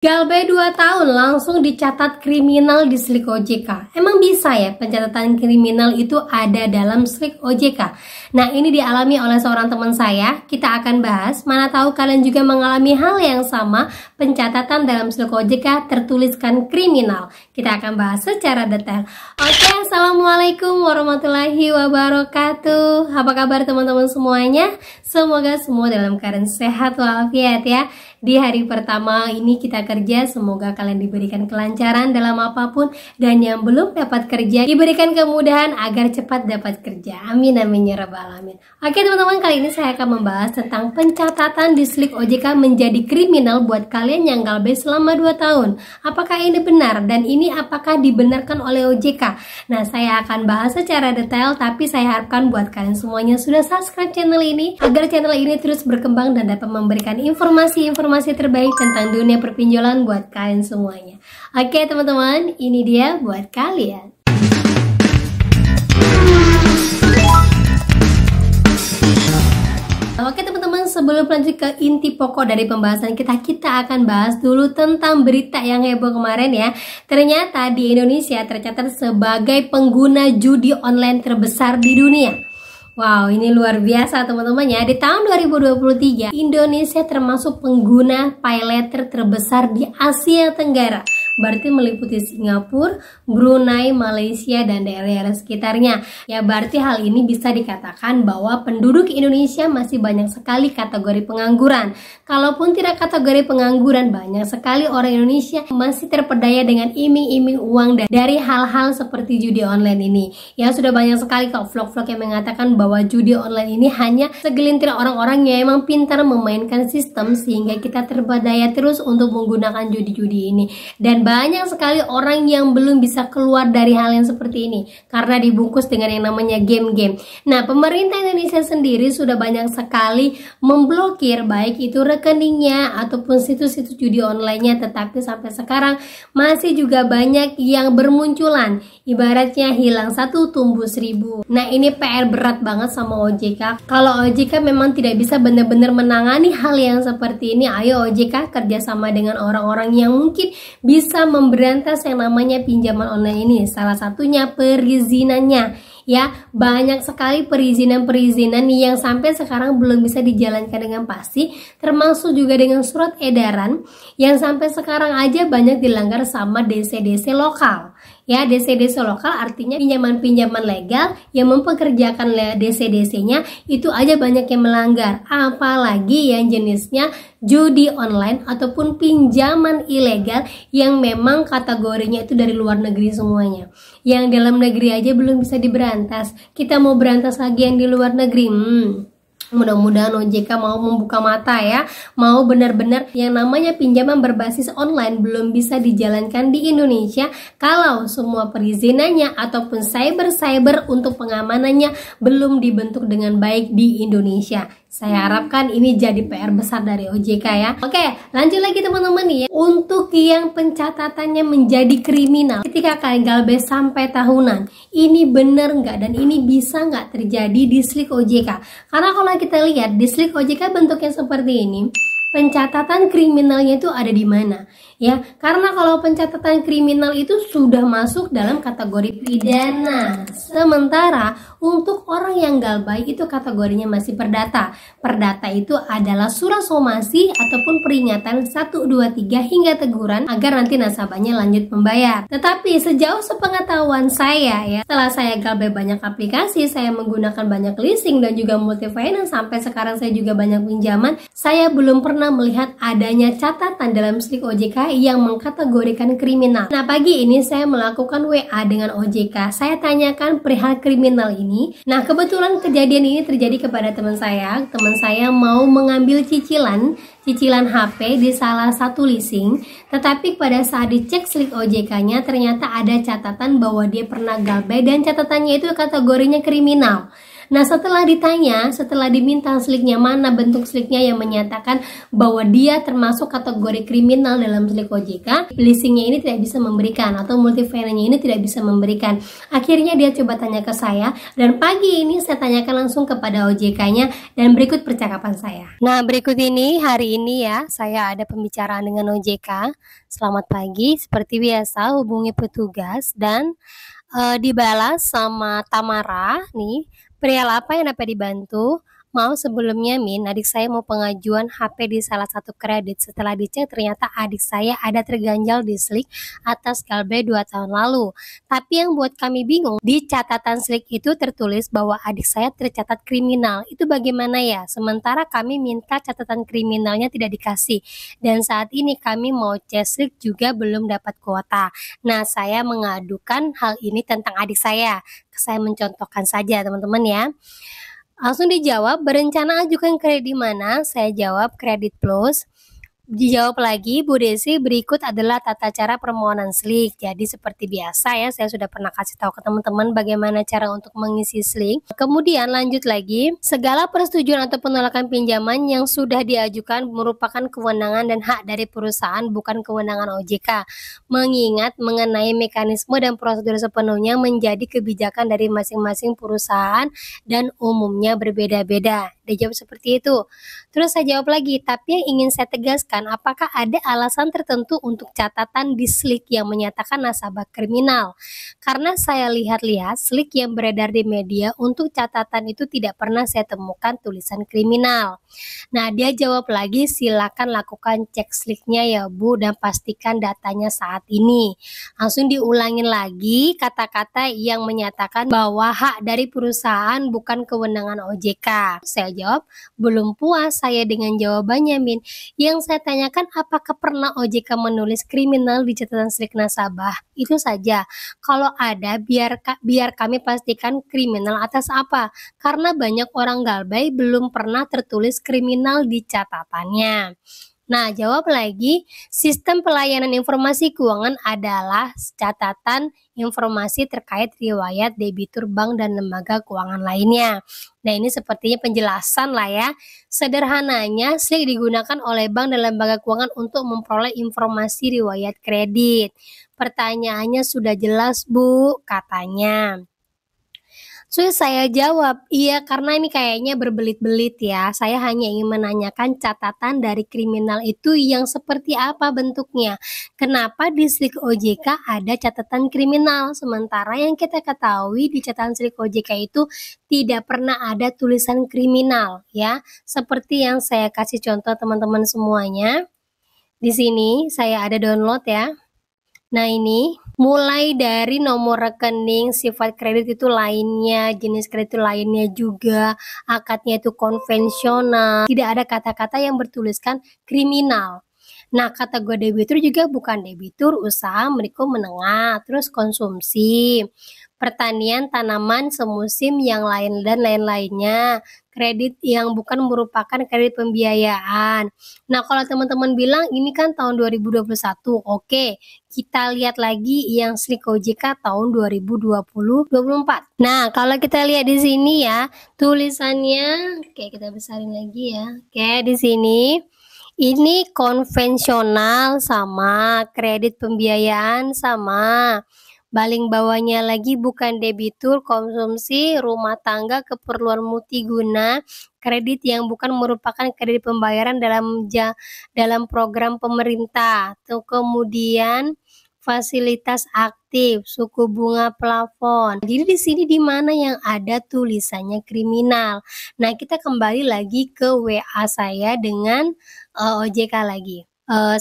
Galbay 2 tahun langsung dicatat kriminal di Slik OJK. Emang bisa ya pencatatan kriminal itu ada dalam Slik OJK? Nah, ini dialami oleh seorang teman saya. Kita akan bahas, mana tahu kalian juga mengalami hal yang sama, pencatatan dalam Slik OJK tertuliskan kriminal. Kita akan bahas secara detail. Oke, assalamualaikum warahmatullahi wabarakatuh. Apa kabar teman-teman semuanya? Semoga semua dalam keadaan sehat walafiat ya. Di hari pertama ini kita kerja, semoga kalian diberikan kelancaran dalam apapun, dan yang belum dapat kerja diberikan kemudahan agar cepat dapat kerja. Amin amin ya rabbal alamin. Oke teman-teman, kali ini saya akan membahas tentang pencatatan di Slik OJK menjadi kriminal buat kalian yang galbay selama 2 tahun. Apakah ini benar dan ini apakah dibenarkan oleh OJK? Nah, saya akan bahas secara detail, tapi saya harapkan buat kalian semuanya sudah subscribe channel ini agar channel ini terus berkembang dan dapat memberikan informasi-informasi terbaik tentang dunia perpinjolan buat kalian semuanya. Oke teman-teman, ini dia buat kalian. Oke teman-teman, sebelum lanjut ke inti pokok dari pembahasan kita akan bahas dulu tentang berita yang heboh kemarin ya. Ternyata di Indonesia tercatat sebagai pengguna judi online terbesar di dunia. Wow, ini luar biasa teman-teman ya. Di tahun 2023, Indonesia termasuk pengguna pay later terbesar di Asia Tenggara. Berarti meliputi Singapura, Brunei, Malaysia, dan daerah-daerah sekitarnya. Ya, berarti hal ini bisa dikatakan bahwa penduduk Indonesia masih banyak sekali kategori pengangguran. Kalaupun tidak kategori pengangguran, banyak sekali orang Indonesia masih terpedaya dengan iming-iming uang dari hal-hal seperti judi online ini. Ya, sudah banyak sekali kok vlog-vlog yang mengatakan bahwa judi online ini hanya segelintir orang-orang yang emang pintar memainkan sistem sehingga kita terpedaya terus untuk menggunakan judi-judi ini. Dan banyak sekali orang yang belum bisa keluar dari hal yang seperti ini karena dibungkus dengan yang namanya game-game. Nah, pemerintah Indonesia sendiri sudah banyak sekali memblokir baik itu rekeningnya ataupun situs-situs judi online-nya, tetapi sampai sekarang masih juga banyak yang bermunculan. Ibaratnya hilang satu tumbuh 1000. Nah, ini PR berat banget sama OJK. Kalau OJK memang tidak bisa benar-benar menangani hal yang seperti ini, ayo OJK kerjasama dengan orang-orang yang mungkin bisa memberantas yang namanya pinjaman online ini. Salah satunya perizinannya. Ya, banyak sekali perizinan-perizinan yang sampai sekarang belum bisa dijalankan dengan pasti, termasuk juga dengan surat edaran yang sampai sekarang aja banyak dilanggar sama DC-DC lokal. Ya, DC-DC lokal artinya pinjaman-pinjaman legal yang mempekerjakan DC-DC-nya itu aja banyak yang melanggar. Apalagi yang jenisnya judi online ataupun pinjaman ilegal yang memang kategorinya itu dari luar negeri semuanya. Yang dalam negeri aja belum bisa diberantas. Kita mau berantas lagi yang di luar negeri. Mudah-mudahan OJK mau membuka mata ya, mau benar-benar yang namanya pinjaman berbasis online belum bisa dijalankan di Indonesia kalau semua perizinannya ataupun cyber untuk pengamanannya belum dibentuk dengan baik di Indonesia. Saya harapkan ini jadi PR besar dari OJK ya. Oke, lanjut lagi teman-teman nih ya. Untuk yang pencatatannya menjadi kriminal ketika kalian galbay sampai tahunan, ini bener nggak dan ini bisa nggak terjadi di Slik OJK? Karena kalau kita lihat di Slik OJK bentuknya seperti ini, pencatatan kriminalnya itu ada di mana? Ya, karena kalau pencatatan kriminal itu sudah masuk dalam kategori pidana. Sementara untuk orang yang galbay itu kategorinya masih perdata. Perdata itu adalah surat somasi ataupun peringatan 1, 2, 3 hingga teguran agar nanti nasabahnya lanjut membayar. Tetapi sejauh sepengetahuan saya ya, setelah saya galbay banyak aplikasi, saya menggunakan banyak leasing dan juga multi finance, sampai sekarang saya juga banyak pinjaman, saya belum pernah melihat adanya catatan dalam Slik OJK yang mengkategorikan kriminal. Nah, pagi ini saya melakukan WA dengan OJK. Saya tanyakan perihal kriminal ini. Nah, kebetulan kejadian ini terjadi kepada teman saya. Teman saya mau mengambil cicilan HP di salah satu leasing, tetapi pada saat dicek Slik OJK-nya ternyata ada catatan bahwa dia pernah galbay dan catatannya itu kategorinya kriminal. Nah, setelah diminta sliknya, mana bentuk sliknya yang menyatakan bahwa dia termasuk kategori kriminal dalam slik OJK, leasingnya ini tidak bisa memberikan atau multifinance-nya ini tidak bisa memberikan. Akhirnya dia coba tanya ke saya, dan pagi ini saya tanyakan langsung kepada OJK-nya, dan berikut percakapan saya. Nah, berikut ini hari ini ya, saya ada pembicaraan dengan OJK. Selamat pagi, seperti biasa hubungi petugas dan dibalas sama Tamara nih. Perihal apa yang dapat dibantu? Maaf sebelumnya Min, adik saya mau pengajuan HP di salah satu kredit. Setelah dicek ternyata adik saya ada terganjal di slik atas KLB 2 tahun lalu. Tapi yang buat kami bingung, di catatan slik itu tertulis bahwa adik saya tercatat kriminal. Itu bagaimana ya? Sementara kami minta catatan kriminalnya tidak dikasih. Dan saat ini kami mau cek slik juga belum dapat kuota. Nah, saya mengadukan hal ini tentang adik saya. Saya mencontohkan saja teman-teman ya. Langsung dijawab, berencana ajukan kredit di mana? Saya jawab kredit plus. Dijawab lagi, Bu Desi, berikut adalah tata cara permohonan slik. Jadi seperti biasa ya, saya sudah pernah kasih tahu ke teman-teman bagaimana cara untuk mengisi slik. Kemudian lanjut lagi, segala persetujuan atau penolakan pinjaman yang sudah diajukan merupakan kewenangan dan hak dari perusahaan, bukan kewenangan OJK. Mengingat mengenai mekanisme dan prosedur sepenuhnya menjadi kebijakan dari masing-masing perusahaan dan umumnya berbeda-beda. Dia jawab seperti itu. Terus saya jawab lagi, tapi yang ingin saya tegaskan, apakah ada alasan tertentu untuk catatan di slik yang menyatakan nasabah kriminal? Karena saya lihat-lihat slik yang beredar di media untuk catatan itu tidak pernah saya temukan tulisan kriminal. Nah, dia jawab lagi, silakan lakukan cek sliknya ya Bu dan pastikan datanya saat ini. Langsung diulangin lagi kata-kata yang menyatakan bahwa hak dari perusahaan bukan kewenangan OJK. Saya jawab, belum puas saya dengan jawabannya Min. Yang saya tanyakan apakah pernah OJK menulis kriminal di catatan slik nasabah? Itu saja. Kalau ada biar kami pastikan kriminal atas apa? Karena banyak orang galbay belum pernah tertulis kriminal di catatannya. Nah, jawab lagi, sistem pelayanan informasi keuangan adalah catatan informasi terkait riwayat debitur bank dan lembaga keuangan lainnya. Nah, ini sepertinya penjelasan lah ya. Sederhananya, slik digunakan oleh bank dan lembaga keuangan untuk memperoleh informasi riwayat kredit. Pertanyaannya sudah jelas, Bu, katanya. Terus saya jawab, iya karena ini kayaknya berbelit-belit ya. Saya hanya ingin menanyakan catatan dari kriminal itu yang seperti apa bentuknya. Kenapa di slik OJK ada catatan kriminal? Sementara yang kita ketahui di catatan slik OJK itu tidak pernah ada tulisan kriminal ya. Seperti yang saya kasih contoh teman-teman semuanya. Di sini saya ada download ya. Nah ini mulai dari nomor rekening, sifat kredit itu lainnya, jenis kredit itu lainnya juga, akadnya itu konvensional, tidak ada kata-kata yang bertuliskan kriminal. Nah, kategori debitur juga bukan debitur, usaha mikro menengah, terus konsumsi, pertanian, tanaman semusim yang lain dan lain-lainnya, kredit yang bukan merupakan kredit pembiayaan. Nah, kalau teman-teman bilang ini kan tahun 2021, oke, kita lihat lagi yang slik OJK tahun 2020-2024. Nah, kalau kita lihat di sini ya, tulisannya, oke kita besarin lagi ya. Oke, di sini ini konvensional sama, kredit pembiayaan sama. Baling bawahnya lagi bukan debitur, konsumsi, rumah tangga, keperluan multiguna, kredit yang bukan merupakan kredit pembayaran dalam program pemerintah. Tuh, kemudian fasilitas aktif, suku bunga plafon. Jadi di sini di mana yang ada tulisannya kriminal. Nah, kita kembali lagi ke WA saya dengan OJK lagi.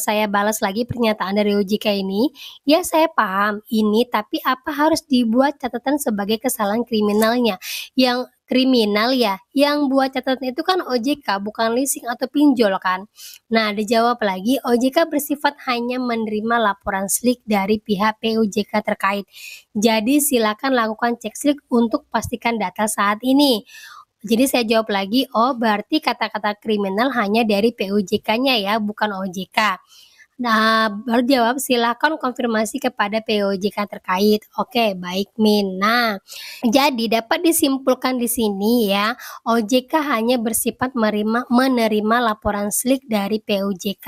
Saya balas lagi pernyataan dari OJK ini. Ya, saya paham ini, tapi apa harus dibuat catatan sebagai kesalahan kriminalnya? Yang kriminal ya, yang buat catatan itu kan OJK, bukan leasing atau pinjol kan. Nah, dijawab lagi, OJK bersifat hanya menerima laporan slik dari pihak PUJK terkait. Jadi silakan lakukan cek slik untuk pastikan data saat ini. Jadi saya jawab lagi, oh berarti kata-kata kriminal hanya dari PUJK-nya ya, bukan OJK. Nah, baru jawab silakan konfirmasi kepada POJK terkait. Oke, baik Min. Nah, jadi dapat disimpulkan di sini ya, OJK hanya bersifat menerima laporan slik dari POJK.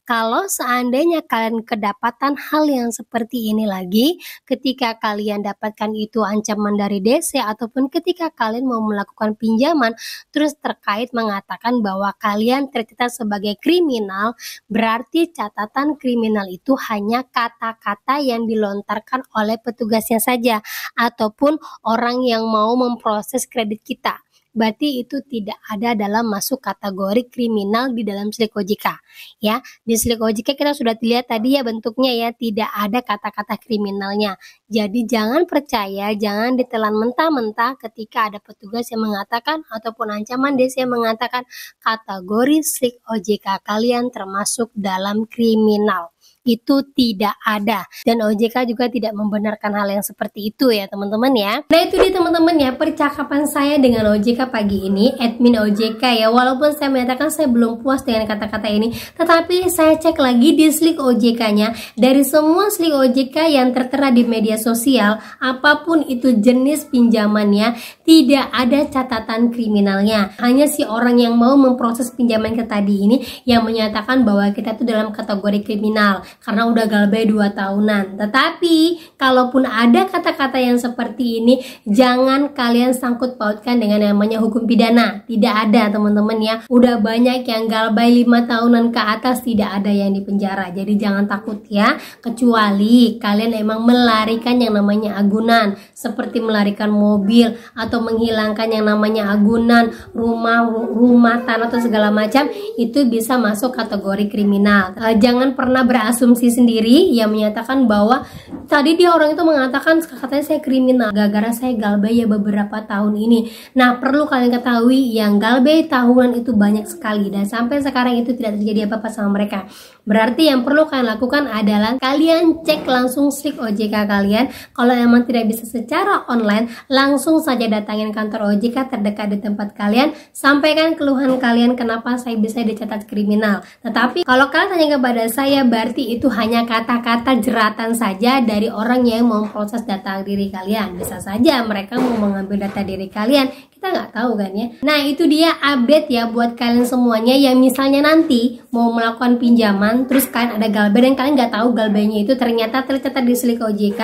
Kalau seandainya kalian kedapatan hal yang seperti ini lagi, ketika kalian dapatkan itu ancaman dari DC ataupun ketika kalian mau melakukan pinjaman, terus terkait mengatakan bahwa kalian tercatat sebagai kriminal, berarti catatan kriminal itu hanya kata-kata yang dilontarkan oleh petugasnya saja ataupun orang yang mau memproses kredit kita. Berarti itu tidak ada dalam masuk kategori kriminal di dalam slik OJK ya. Di slik OJK kita sudah lihat tadi ya bentuknya ya, tidak ada kata-kata kriminalnya. Jadi jangan percaya, jangan ditelan mentah-mentah ketika ada petugas yang mengatakan ataupun ancaman DC yang mengatakan kategori slik OJK kalian termasuk dalam kriminal. Itu tidak ada, dan OJK juga tidak membenarkan hal yang seperti itu ya teman-teman ya. Nah itu dia teman-teman ya percakapan saya dengan OJK pagi ini, admin OJK ya. Walaupun saya menyatakan saya belum puas dengan kata-kata ini, tetapi saya cek lagi di slik OJK-nya. Dari semua slik OJK yang tertera di media sosial, apapun itu jenis pinjamannya, tidak ada catatan kriminalnya. Hanya si orang yang mau memproses pinjaman ke tadi ini yang menyatakan bahwa kita tuh dalam kategori kriminal karena udah galbay 2 tahunan. Tetapi kalaupun ada kata-kata yang seperti ini, jangan kalian sangkut pautkan dengan namanya hukum pidana. Tidak ada teman-teman ya. Udah banyak yang galbay 5 tahunan ke atas, tidak ada yang dipenjara. Jadi jangan takut ya, kecuali kalian emang melarikan yang namanya agunan, seperti melarikan mobil atau menghilangkan yang namanya agunan rumah tanah atau segala macam, itu bisa masuk kategori kriminal. Jangan pernah berasumsi sendiri yang menyatakan bahwa tadi dia orang itu mengatakan katanya saya kriminal gara-gara saya galbay ya beberapa tahun ini. Nah perlu kalian ketahui yang galbay tahunan itu banyak sekali dan sampai sekarang itu tidak terjadi apa-apa sama mereka. Berarti yang perlu kalian lakukan adalah kalian cek langsung slik OJK kalian. Kalau emang tidak bisa secara online, langsung saja datangin kantor OJK terdekat di tempat kalian, sampaikan keluhan kalian kenapa saya bisa dicatat kriminal. Tetapi kalau kalian tanya kepada saya, berarti itu hanya kata-kata jeratan saja dari orang yang mau proses data diri kalian. Bisa saja mereka mau mengambil data diri kalian, kita nggak tahu kan ya. Nah itu dia update ya buat kalian semuanya yang misalnya nanti mau melakukan pinjaman, terus kalian ada galbay dan kalian nggak tahu galbaynya itu ternyata tercatat di slik OJK.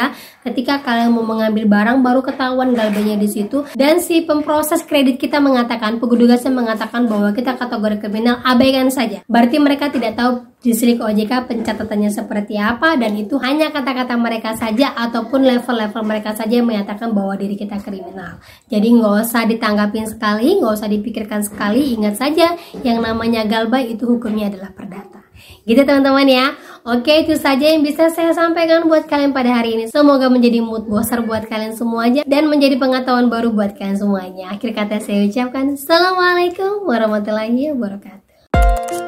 Ketika kalian mau mengambil barang baru ketahuan galbaynya di situ, dan si pemproses kredit kita mengatakan, petugasnya mengatakan bahwa kita kategori kriminal, abaikan saja. Berarti mereka tidak tahu di slik OJK pencatatannya seperti apa, dan itu hanya kata-kata mereka saja ataupun level-level mereka saja yang menyatakan bahwa diri kita kriminal. Jadi nggak usah ditanggapin sekali, nggak usah dipikirkan sekali. Ingat saja yang namanya galbay itu hukumnya adalah perdata. Gitu teman-teman ya. Oke, itu saja yang bisa saya sampaikan buat kalian pada hari ini. Semoga menjadi mood booster buat kalian semuanya dan menjadi pengetahuan baru buat kalian semuanya. Akhir kata saya ucapkan Assalamualaikum warahmatullahi wabarakatuh.